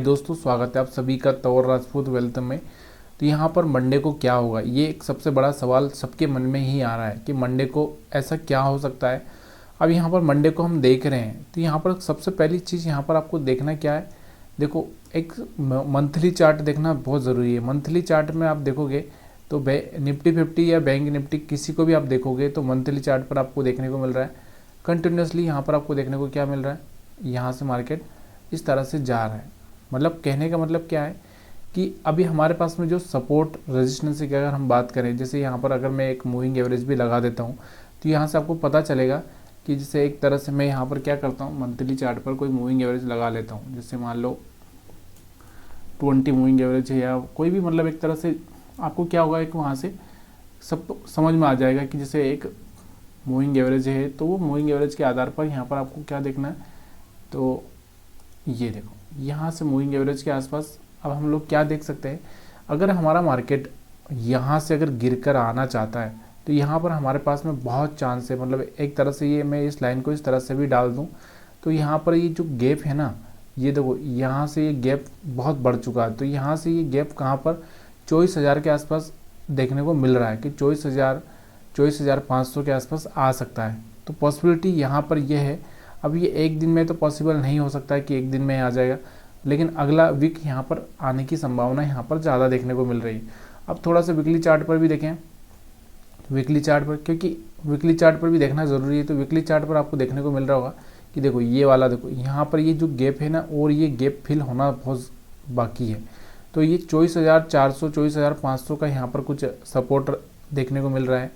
दोस्तों, स्वागत है आप सभी का तौर राजपूत वेल्थ में। तो यहाँ पर मंडे को क्या होगा, ये एक सबसे बड़ा सवाल सबके मन में ही आ रहा है कि मंडे को ऐसा क्या हो सकता है। अब यहाँ पर मंडे को हम देख रहे हैं तो यहाँ पर सबसे पहली चीज़ यहाँ पर आपको देखना क्या है। देखो, एक मंथली चार्ट देखना बहुत ज़रूरी है। मंथली चार्ट में आप देखोगे तो निफ्टी 50 या बैंक निफ्टी किसी को भी आप देखोगे तो मंथली चार्ट पर आपको देखने को मिल रहा है कंटिन्यूसली यहाँ पर आपको देखने को क्या मिल रहा है, यहाँ से मार्केट इस तरह से जा रहा है। मतलब कहने का मतलब क्या है कि अभी हमारे पास में जो सपोर्ट रेजिस्टेंस की अगर हम बात करें, जैसे यहाँ पर अगर मैं एक मूविंग एवरेज भी लगा देता हूँ तो यहाँ से आपको पता चलेगा कि जैसे एक तरह से मैं यहाँ पर क्या करता हूँ, मंथली चार्ट पर कोई मूविंग एवरेज लगा लेता हूँ। जैसे मान लो 20 मूविंग एवरेज है या कोई भी, मतलब एक तरह से आपको क्या होगा, एक वहाँ से सब समझ में आ जाएगा कि जैसे एक मूविंग एवरेज है तो वो मूविंग एवरेज के आधार पर यहाँ पर आपको क्या देखना है। तो ये देखो, यहाँ से मूविंग एवरेज के आसपास अब हम लोग क्या देख सकते हैं। अगर हमारा मार्केट यहाँ से अगर गिरकर आना चाहता है तो यहाँ पर हमारे पास में बहुत चांस है। मतलब एक तरह से ये मैं इस लाइन को इस तरह से भी डाल दूँ तो यहाँ पर ये जो गैप है ना, ये देखो यहाँ से ये गैप बहुत बढ़ चुका है। तो यहाँ से ये गैप कहाँ पर 24,000 के आसपास देखने को मिल रहा है कि 24,500 के आसपास आ सकता है। तो पॉसिबिलिटी यहाँ पर यह है। अब ये एक दिन में तो पॉसिबल नहीं हो सकता है कि एक दिन में आ जाएगा, लेकिन अगला वीक यहाँ पर आने की संभावना यहाँ पर ज़्यादा देखने को मिल रही है। अब थोड़ा सा वीकली चार्ट पर भी देखें, वीकली चार्ट पर, क्योंकि वीकली चार्ट पर भी देखना ज़रूरी है। तो वीकली चार्ट पर आपको देखने को मिल रहा होगा कि देखो ये वाला, देखो यहाँ पर ये जो गैप है ना, और ये गैप फिल होना बहुत बाकी है। तो ये 24,400 24,500 का यहाँ पर कुछ सपोर्ट देखने को मिल रहा है।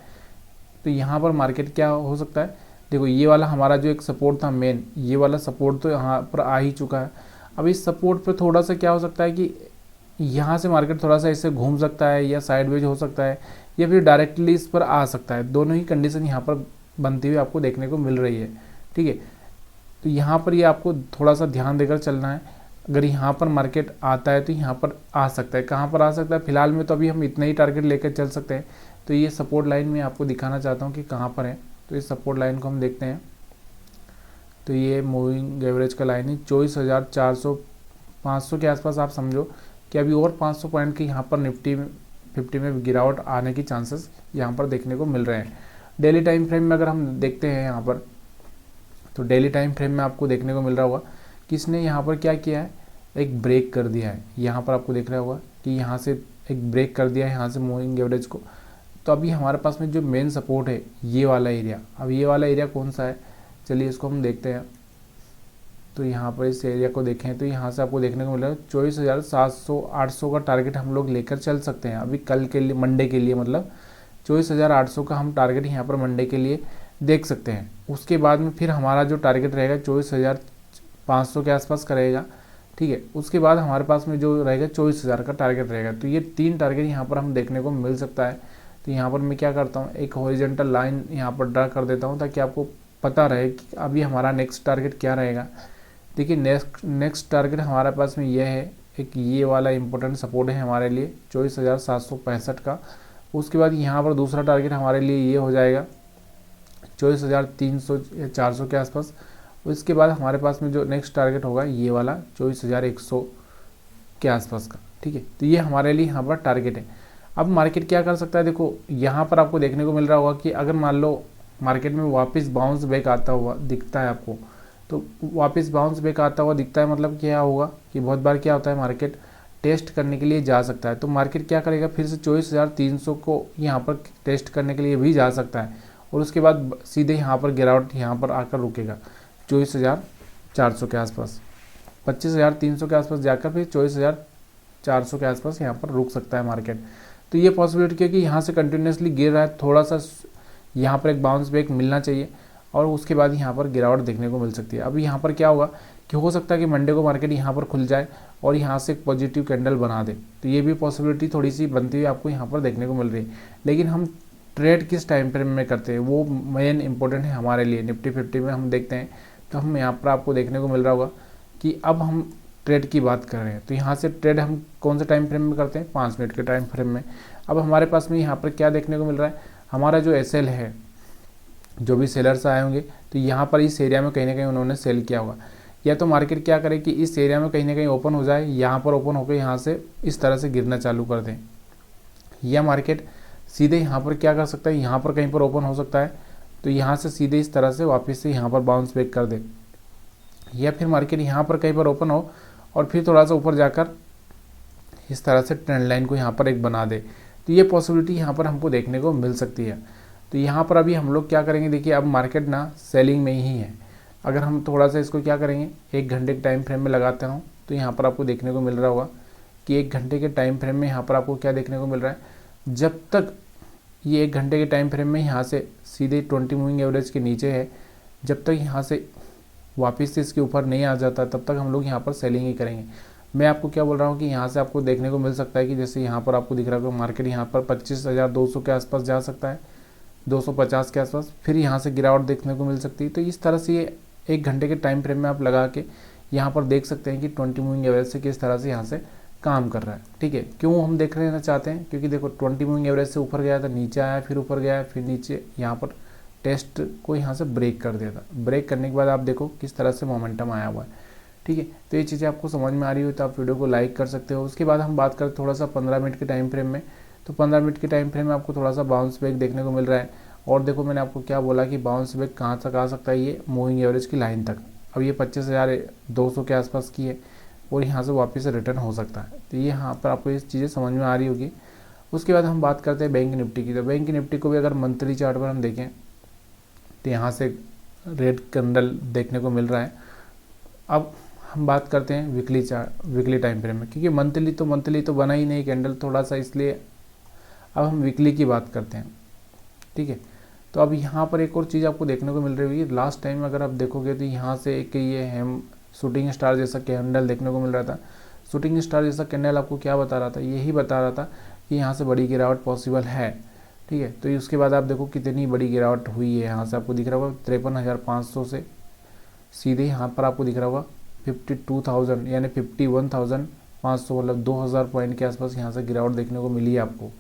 तो यहाँ पर मार्केट क्या हो सकता है, देखो ये वाला हमारा जो एक सपोर्ट था मेन, ये वाला सपोर्ट तो यहाँ पर आ ही चुका है। अब इस सपोर्ट पे थोड़ा सा क्या हो सकता है कि यहाँ से मार्केट थोड़ा सा इससे घूम सकता है या साइडवेज हो सकता है या फिर डायरेक्टली इस पर आ सकता है। दोनों ही कंडीशन यहाँ पर बनती हुई आपको देखने को मिल रही है। ठीक है, तो यहाँ पर ये आपको थोड़ा सा ध्यान देकर चलना है। अगर यहाँ पर मार्केट आता है तो यहाँ पर आ सकता है, कहाँ पर आ सकता है, फिलहाल में तो अभी हम इतना ही टारगेट लेकर चल सकते हैं। तो ये सपोर्ट लाइन में आपको दिखाना चाहता हूँ कि कहाँ पर है। तो इस सपोर्ट लाइन को हम देखते हैं। तो ये मूविंग एवरेज का लाइन है 24,400 के आसपास। आप समझो कि अभी और 500 पॉइंट की यहाँ पर निफ्टी 50 में गिरावट आने की चांसेस यहाँ पर देखने को मिल रहे हैं। डेली टाइम फ्रेम में अगर हम देखते हैं यहाँ पर, तो डेली टाइम फ्रेम में आपको देखने को मिल रहा होगा कि इसने यहाँ पर क्या किया है, एक ब्रेक कर दिया है। यहाँ पर आपको देख रहा होगा कि यहाँ से एक ब्रेक कर दिया है यहाँ से मूविंग एवरेज को। तो अभी हमारे पास में जो मेन सपोर्ट है ये वाला एरिया, अब ये वाला एरिया कौन सा है, चलिए इसको हम देखते हैं। तो यहाँ पर इस एरिया को देखें तो यहाँ से आपको देखने को मिल रहा है 24,700 800 का टारगेट हम लोग लेकर चल सकते हैं अभी कल के लिए, मंडे के लिए। मतलब 24,800 का हम टारगेट यहाँ पर मंडे के लिए देख सकते हैं। उसके बाद में फिर हमारा जो टारगेट रहेगा 24,500 के आसपास का रहेगा। ठीक है, उसके बाद हमारे पास में जो रहेगा 24,000 का टारगेट रहेगा। तो ये 3 टारगेट यहाँ पर हम देखने को मिल सकता है। तो यहाँ पर मैं क्या करता हूँ, एक हॉरिजॉन्टल लाइन यहाँ पर ड्रा कर देता हूँ ताकि आपको पता रहे कि अभी हमारा नेक्स्ट टारगेट क्या रहेगा। देखिए नेक्स्ट टारगेट हमारे पास में यह है, एक ये वाला इंपॉर्टेंट सपोर्ट है हमारे लिए 24,765 का। उसके बाद यहाँ पर दूसरा टारगेट हमारे लिए ये हो जाएगा 24,300 या 400 के आसपास। उसके बाद हमारे पास में जो नेक्स्ट टारगेट होगा ये वाला 24,100 के आसपास का। ठीक है, तो ये हमारे लिए यहाँ पर टारगेट है। अब मार्केट क्या कर सकता है, देखो यहाँ पर आपको देखने को मिल रहा होगा कि अगर मान लो मार्केट में वापस बाउंस बैक आता हुआ दिखता है आपको, तो वापस बाउंस बैक आता हुआ दिखता है, मतलब क्या होगा कि बहुत बार क्या होता है, मार्केट टेस्ट करने के लिए जा सकता है। तो मार्केट क्या करेगा, फिर से 24,300 को यहाँ पर टेस्ट करने के लिए भी जा सकता है और उसके बाद सीधे यहाँ पर गिरावट यहाँ पर आकर रुकेगा 24,400 के आसपास, 25,300 के आसपास जाकर फिर 24,400 के आसपास यहाँ पर रुक सकता है मार्केट। तो ये पॉसिबिलिटी है कि यहाँ से कंटिन्यूसली गिर रहा है, थोड़ा सा यहाँ पर एक बाउंस बैक मिलना चाहिए और उसके बाद यहाँ पर गिरावट देखने को मिल सकती है। अभी यहाँ पर क्या होगा कि हो सकता है कि मंडे को मार्केट यहाँ पर खुल जाए और यहाँ से एक पॉजिटिव कैंडल बना दे। तो ये भी पॉसिबिलिटी थोड़ी सी बनती हुई आपको यहाँ पर देखने को मिल रही है। लेकिन हम ट्रेड किस टाइम फ्रेम में करते हैं वो मेन इंपॉर्टेंट है हमारे लिए। निफ्टी 50 में हम देखते हैं तो हम यहाँ पर आपको देखने को मिल रहा होगा कि अब हम ट्रेड की बात कर रहे हैं। तो यहाँ से ट्रेड हम कौन से टाइम फ्रेम में करते हैं, 5 मिनट के टाइम फ्रेम में। अब हमारे पास में यहाँ पर क्या देखने को मिल रहा है, हमारा जो एसएल है, जो भी सेलर्स आए होंगे तो यहाँ पर इस एरिया में कहीं ना कहीं उन्होंने सेल किया होगा। या तो मार्केट क्या करे कि इस एरिया में कहीं ना कहीं ओपन हो जाए, यहाँ पर ओपन होकर यहाँ से इस तरह से गिरना चालू कर दें, या मार्केट सीधे यहाँ पर क्या कर सकता है, यहाँ पर कहीं पर ओपन हो सकता है तो यहाँ से सीधे इस तरह से वापस से यहाँ पर बाउंस बैक कर दे, या फिर मार्केट यहाँ पर कहीं पर ओपन हो और फिर थोड़ा सा ऊपर जाकर इस तरह से ट्रेंड लाइन को यहाँ पर एक बना दे। तो ये पॉसिबिलिटी यहाँ पर हमको देखने को मिल सकती है। तो यहाँ पर अभी हम लोग क्या करेंगे, देखिए अब मार्केट ना सेलिंग में ही है। अगर हम थोड़ा सा इसको क्या करेंगे, 1 घंटे के टाइम फ्रेम में लगाते हूँ तो यहाँ पर आपको देखने को मिल रहा होगा कि 1 घंटे के टाइम फ्रेम में यहाँ पर आपको क्या देखने को मिल रहा है, जब तक ये 1 घंटे के टाइम फ्रेम में यहाँ से सीधे 20 मूविंग एवरेज के नीचे है, जब तक यहाँ से वापस से इसके ऊपर नहीं आ जाता तब तक हम लोग यहाँ पर सेलिंग ही करेंगे। मैं आपको क्या बोल रहा हूँ कि यहाँ से आपको देखने को मिल सकता है कि जैसे यहाँ पर आपको दिख रहा है मार्केट यहाँ पर 25,200 के आसपास जा सकता है, 250 के आसपास, फिर यहाँ से गिरावट देखने को मिल सकती है। तो इस तरह से ये 1 घंटे के टाइम फ्रेम में आप लगा के यहाँ पर देख सकते हैं कि 20 मूविंग एवरेज से किस तरह से यहाँ से काम कर रहा है। ठीक है, क्यों हम देख लेना चाहते हैं, क्योंकि देखो 20 मूविंग एवरेज से ऊपर गया था, नीचे आया, फिर ऊपर गया, फिर नीचे, यहाँ पर टेस्ट को यहाँ से ब्रेक कर दिया था। ब्रेक करने के बाद आप देखो किस तरह से मोमेंटम आया हुआ है। ठीक है, तो ये चीज़ें आपको समझ में आ रही हो तो आप वीडियो को लाइक कर सकते हो। उसके बाद हम बात करें थोड़ा सा 15 मिनट के टाइम फ्रेम में, तो 15 मिनट के टाइम फ्रेम में आपको थोड़ा सा बाउंस बैक देखने को मिल रहा है। और देखो मैंने आपको क्या बोला कि बाउंस बैक कहाँ तक आ सकता है, ये मूविंग एवरेज की लाइन तक। अब ये 25,200 के आसपास की है और यहाँ से वापस से रिटर्न हो सकता है। तो ये यहाँ पर आपको ये चीज़ें समझ में आ रही होगी। उसके बाद हम बात करते हैं बैंक निफ्टी की। तो बैंक निफ्टी को भी अगर मंथली चार्ट पर हम देखें तो यहाँ से रेड कैंडल देखने को मिल रहा है। अब हम बात करते हैं वीकली टाइम फ्रेम में, क्योंकि मंथली तो बना ही नहीं कैंडल थोड़ा सा, इसलिए अब हम वीकली की बात करते हैं। ठीक है, तो अब यहाँ पर एक और चीज़ आपको देखने को मिल रही है। लास्ट टाइम अगर आप देखोगे तो यहाँ से एक ये हम शूटिंग स्टार जैसा कैंडल देखने को मिल रहा था। शूटिंग स्टार जैसा कैंडल आपको क्या बता रहा था, यही बता रहा था कि यहाँ से बड़ी गिरावट पॉसिबल है। ठीक है, तो उसके बाद आप देखो कितनी बड़ी गिरावट हुई है। यहाँ से आपको दिख रहा होगा 53,500 से सीधे यहाँ पर आपको दिख रहा होगा 52,000 यानी 51,500, मतलब 2,000 पॉइंट के आसपास यहाँ से गिरावट देखने को मिली है आपको।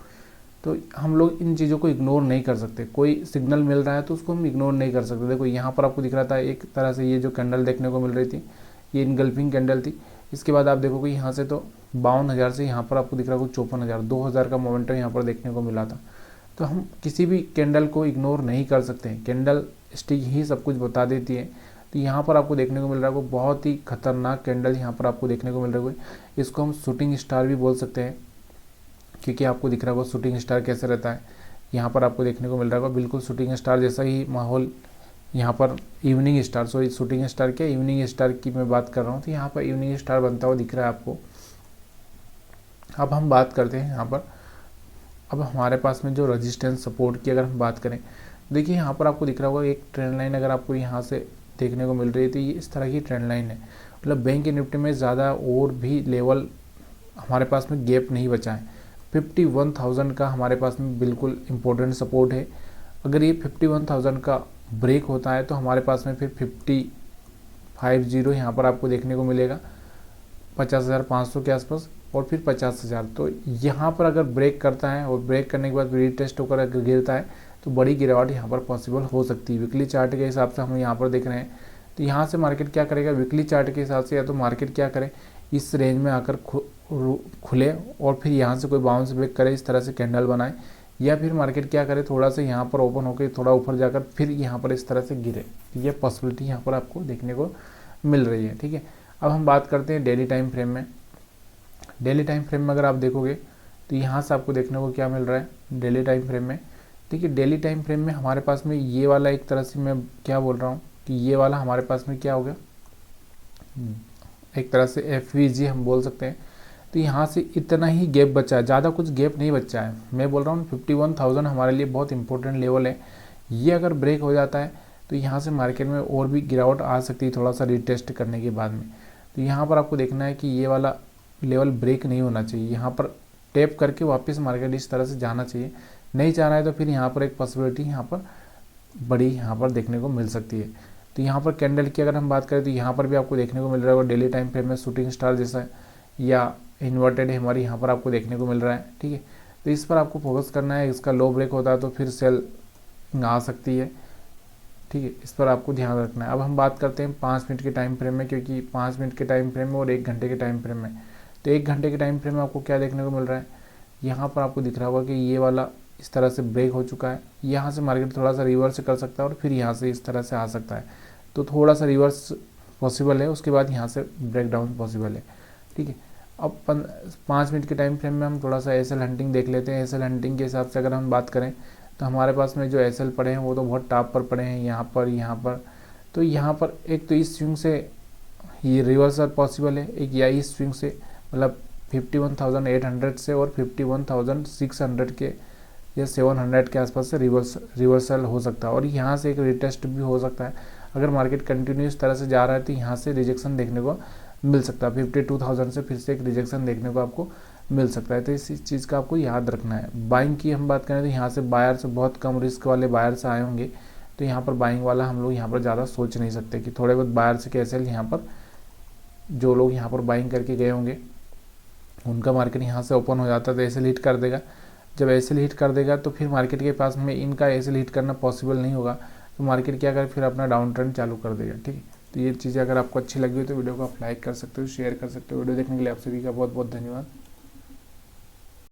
तो हम लोग इन चीज़ों को इग्नोर नहीं कर सकते। कोई सिग्नल मिल रहा है तो उसको हम इग्नोर नहीं कर सकते। देखो यहाँ पर आपको दिख रहा था एक तरह से ये जो कैंडल देखने को मिल रही थी, ये इनगल्फिंग कैंडल थी। इसके बाद आप देखोगे यहाँ से तो 52,000 से यहाँ पर आपको दिख रहा होगा 54,000, 2,000 का मोमेंटम यहाँ पर देखने को मिला था। तो हम किसी भी कैंडल को इग्नोर नहीं कर सकते, कैंडल स्टिक ही सब कुछ बता देती है। तो यहाँ पर आपको देखने को मिल रहा है बहुत ही खतरनाक कैंडल यहाँ पर आपको देखने को मिल रहा है। इसको हम शूटिंग स्टार भी बोल सकते हैं, क्योंकि आपको दिख रहा होगा शूटिंग स्टार कैसे रहता है। यहाँ पर आपको देखने को मिल रहा होगा बिल्कुल शूटिंग स्टार जैसा ही माहौल। यहाँ पर evening star, sorry shooting star क्या, इवनिंग स्टार की मैं बात कर रहा हूँ। तो यहाँ पर इवनिंग स्टार बनता हुआ दिख रहा है आपको। अब हम बात करते हैं यहाँ पर, अब हमारे पास में जो रेजिस्टेंस सपोर्ट की अगर हम बात करें, देखिए यहाँ पर आपको दिख रहा होगा एक ट्रेंड लाइन अगर आपको यहाँ से देखने को मिल रही है तो ये इस तरह की ट्रेंड लाइन है। मतलब बैंक निफ्टी में ज़्यादा और भी लेवल हमारे पास में गैप नहीं बचा है। 51,000 का हमारे पास में बिल्कुल इम्पोर्टेंट सपोर्ट है। अगर ये 51,000 का ब्रेक होता है तो हमारे पास में फिर 50 यहाँ पर आपको देखने को मिलेगा 50,500 के आसपास, और फिर 50,000। तो यहाँ पर अगर ब्रेक करता है और ब्रेक करने के बाद रीटेस्ट होकर अगर गिरता है तो बड़ी गिरावट यहाँ पर पॉसिबल हो सकती है। वीकली चार्ट के हिसाब से हम यहाँ पर देख रहे हैं। तो यहाँ से मार्केट क्या करेगा, वीकली चार्ट के हिसाब से या तो मार्केट क्या करे, इस रेंज में आकर खुले और फिर यहाँ से कोई बाउंस बैक करे, इस तरह से कैंडल बनाए, या फिर मार्केट क्या करे थोड़ा सा यहाँ पर ओपन होकर थोड़ा ऊपर जाकर फिर यहाँ पर इस तरह से गिरे। ये पॉसिबिलिटी यहाँ पर आपको देखने को मिल रही है। ठीक है, अब हम बात करते हैं डेली टाइम फ्रेम में। डेली टाइम फ्रेम में अगर आप देखोगे तो यहाँ से आपको देखने को क्या मिल रहा है डेली टाइम फ्रेम में। देखिए डेली टाइम फ्रेम में हमारे पास में ये वाला एक तरह से मैं क्या बोल रहा हूँ कि ये वाला हमारे पास में क्या हो गया, एक तरह से FVG हम बोल सकते हैं। तो यहाँ से इतना ही गैप बचा है, ज़्यादा कुछ गैप नहीं बचा है। मैं बोल रहा हूँ 51,000 हमारे लिए बहुत इंपॉर्टेंट लेवल है। ये अगर ब्रेक हो जाता है तो यहाँ से मार्केट में और भी गिरावट आ सकती है थोड़ा सा रिटेस्ट करने के बाद में। तो यहाँ पर आपको देखना है कि ये वाला लेवल ब्रेक नहीं होना चाहिए, यहाँ पर टैप करके वापस मार्केट इस तरह से जाना चाहिए। नहीं जा रहा है तो फिर यहाँ पर एक पॉसिबिलिटी यहाँ पर बड़ी यहाँ पर देखने को मिल सकती है। तो यहाँ पर कैंडल की अगर हम बात करें तो यहाँ पर भी आपको देखने को मिल रहा होगा डेली टाइम फ्रेम में शूटिंग स्टार जैसा या इन्वर्टेड हमारी यहाँ पर आपको देखने को मिल रहा है। ठीक है, तो इस पर आपको फोकस करना है। इसका लो ब्रेक होता है तो फिर सेल आ सकती है। ठीक है, इस पर आपको ध्यान रखना है। अब हम बात करते हैं 5 मिनट के टाइम फ्रेम में, क्योंकि 5 मिनट के टाइम फ्रेम में और 1 घंटे के टाइम फ्रेम में। तो 1 घंटे के टाइम फ्रेम में आपको क्या देखने को मिल रहा है, यहाँ पर आपको दिख रहा होगा कि ये वाला इस तरह से ब्रेक हो चुका है। यहाँ से मार्केट थोड़ा सा रिवर्स कर सकता है और फिर यहाँ से इस तरह से आ सकता है। तो थोड़ा सा रिवर्स पॉसिबल है, उसके बाद यहाँ से ब्रेक डाउन पॉसिबल है। ठीक है, अब 5 मिनट के टाइम फ्रेम में हम थोड़ा सा एसएल हंटिंग देख लेते हैं। एसएल हंटिंग के हिसाब से अगर हम बात करें तो हमारे पास में जो एसएल पड़े हैं वो तो बहुत टॉप पर पड़े हैं, यहाँ पर। तो यहाँ पर एक तो इस स्विंग से ये रिवर्सल पॉसिबल है, एक या इस स्विंग से मतलब 51,800 से और 51,600 के या 700 के आसपास से रिवर्सल हो सकता है, और यहाँ से एक रिटेस्ट भी हो सकता है। अगर मार्केट कंटिन्यूस तरह से जा रहा है तो यहाँ से रिजेक्शन देखने को मिल सकता है, 52,000 से फिर से एक रिजेक्शन देखने को आपको मिल सकता है। तो इस चीज़ का आपको याद रखना है। बाइंग की हम बात करें तो यहाँ से बायर्स बहुत कम रिस्क वाले बायर्स आए होंगे, तो यहाँ पर बाइंग वाला हम लोग यहाँ पर ज़्यादा सोच नहीं सकते कि थोड़े बहुत बायर्स के एसएल यहाँ पर जो लोग यहाँ पर बाइंग करके गए होंगे उनका मार्केट यहाँ से ओपन हो जाता है तो एसएल हिट कर देगा। जब एसएल हिट कर देगा तो फिर मार्केट के पास में इनका एसएल हिट करना पॉसिबल नहीं होगा, तो मार्केट क्या करे, फिर अपना डाउन ट्रेंड चालू कर देगा। ठीक है, तो ये चीज़ें अगर आपको अच्छी लगी हो तो वीडियो को आप लाइक कर सकते हो, शेयर कर सकते हो। वीडियो देखने के लिए आप सभी का बहुत बहुत धन्यवाद।